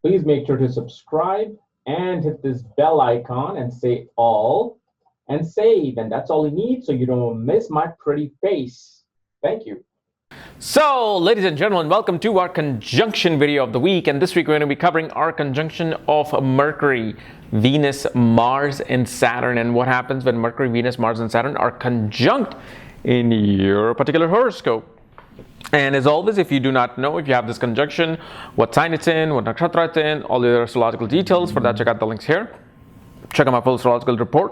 Please make sure to subscribe and hit this bell icon and say all and save. And that's all you need so you don't miss my pretty face. Thank you. So, ladies and gentlemen, welcome to our conjunction video of the week. And this week we're going to be covering our conjunction of Mercury, Venus, Mars, and Saturn, and what happens when Mercury, Venus, Mars, and Saturn are conjunct in your particular horoscope. And as always, if you do not know, if you have this conjunction, what sign it's in, what nakshatra it's in, all the other astrological details, for that check out the links here. Check out my full astrological report,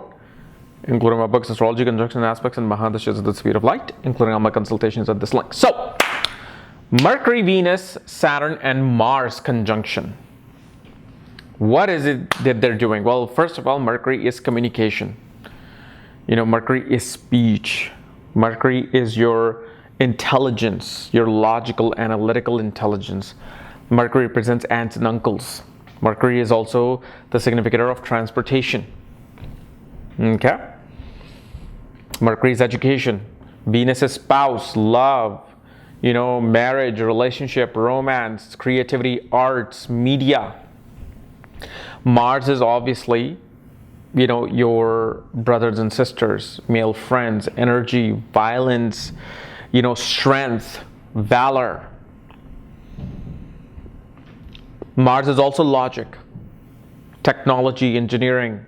including my books, Astrology, Conjunction Aspects, and Mahadashas at the Speed of Light, including all my consultations at this link. So, Mercury, Venus, Saturn, and Mars conjunction. What is it that they're doing? Well, first of all, Mercury is communication. Mercury is speech. Mercury is your intelligence, your logical, analytical intelligence. Mercury represents aunts and uncles. Mercury is also the significator of transportation. Okay? Mercury is education. Venus is spouse, love, marriage, relationship, romance, creativity, arts, media. Mars is obviously, your brothers and sisters, male friends, energy, violence, strength, valor. Mars is also logic, technology, engineering.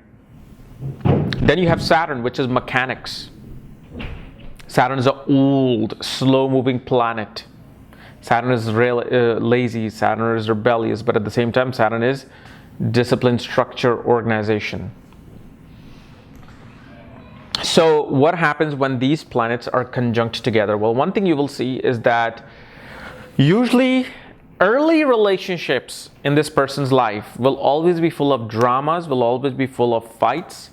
Then you have Saturn, which is mechanics. Saturn is an old, slow-moving planet. Saturn is lazy, Saturn is rebellious, but at the same time, Saturn is discipline, structure, organization. So what happens when these planets are conjunct together? Well, one thing you will see is that usually early relationships in this person's life will always be full of dramas, will always be full of fights,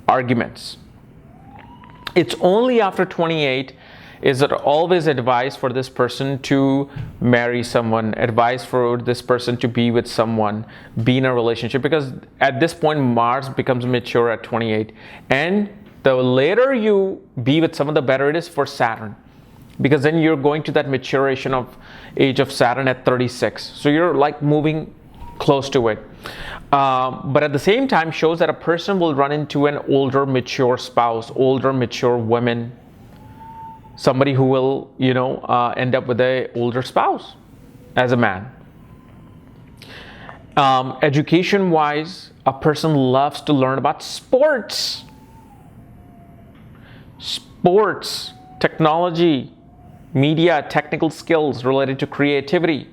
arguments. It's only after 28 is it always advised for this person to marry someone, advised for this person to be with someone, be in a relationship, because at this point Mars becomes mature at 28, and the later you be with someone, the better it is for Saturn, because then you're going to that maturation of age of Saturn at 36. So you're like moving close to it. But at the same time shows that a person will run into an older, mature spouse, older, mature woman, somebody who will, end up with an older spouse as a man. Education-wise, a person loves to learn about sports, technology, media, technical skills related to creativity.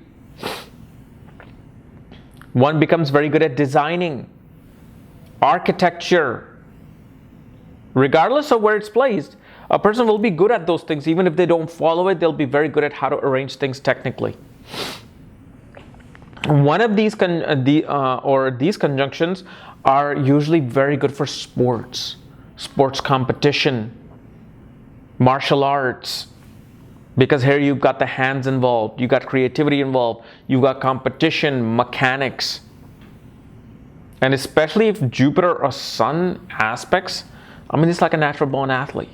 One becomes very good at designing, architecture. Regardless of where it's placed, a person will be good at those things. Even if they don't follow it, they'll be very good at how to arrange things technically. One of these these conjunctions are usually very good for sports competition, martial arts, because here you've got the hands involved, you got creativity involved, you've got competition, mechanics. And especially if Jupiter or Sun aspects, it's like a natural born athlete.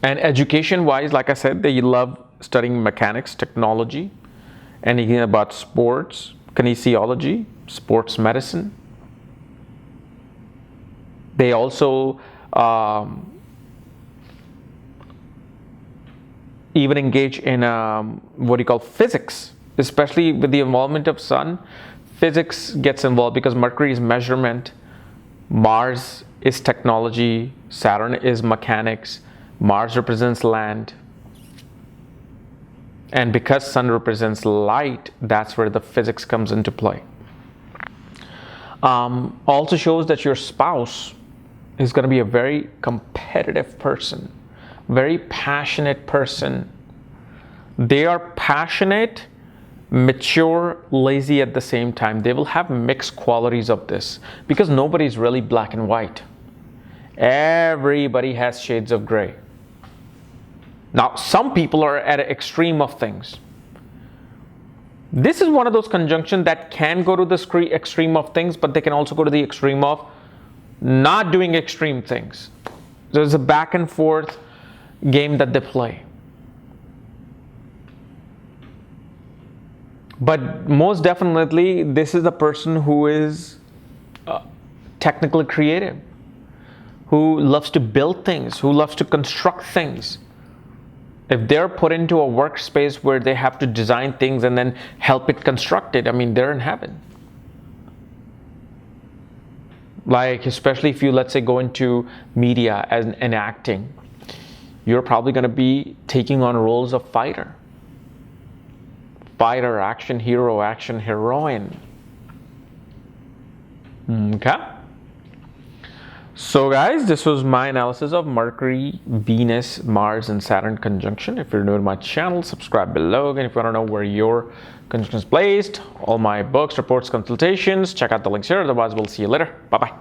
And education wise, like I said, they love studying mechanics, technology, anything about sports, kinesiology, sports medicine. They also even engage in physics, especially with the involvement of Sun. Physics gets involved because Mercury is measurement, Mars is technology, Saturn is mechanics, Mars represents land, and because Sun represents light, that's where the physics comes into play. Also shows that your spouse is going to be a very competitive person, very passionate person. They are passionate, mature, lazy at the same time. They will have mixed qualities of this because nobody's really black and white. Everybody has shades of gray. Now, some people are at an extreme of things. This is one of those conjunctions that can go to the extreme of things, but they can also go to the extreme of not doing extreme things. There's a back and forth game that they play. But most definitely, this is a person who is technically creative, who loves to build things, who loves to construct things. If they're put into a workspace where they have to design things and then help it construct it, I mean, they're in heaven. Like, especially if you, let's say, go into media and acting, you're probably going to be taking on roles of fighter, action hero, action heroine. Okay. So guys, this was my analysis of Mercury, Venus, Mars, and Saturn conjunction. If you're new to my channel, subscribe below. And if you want to know where your conjunction is placed, all my books, reports, consultations, check out the links here. Otherwise, we'll see you later. Bye-bye.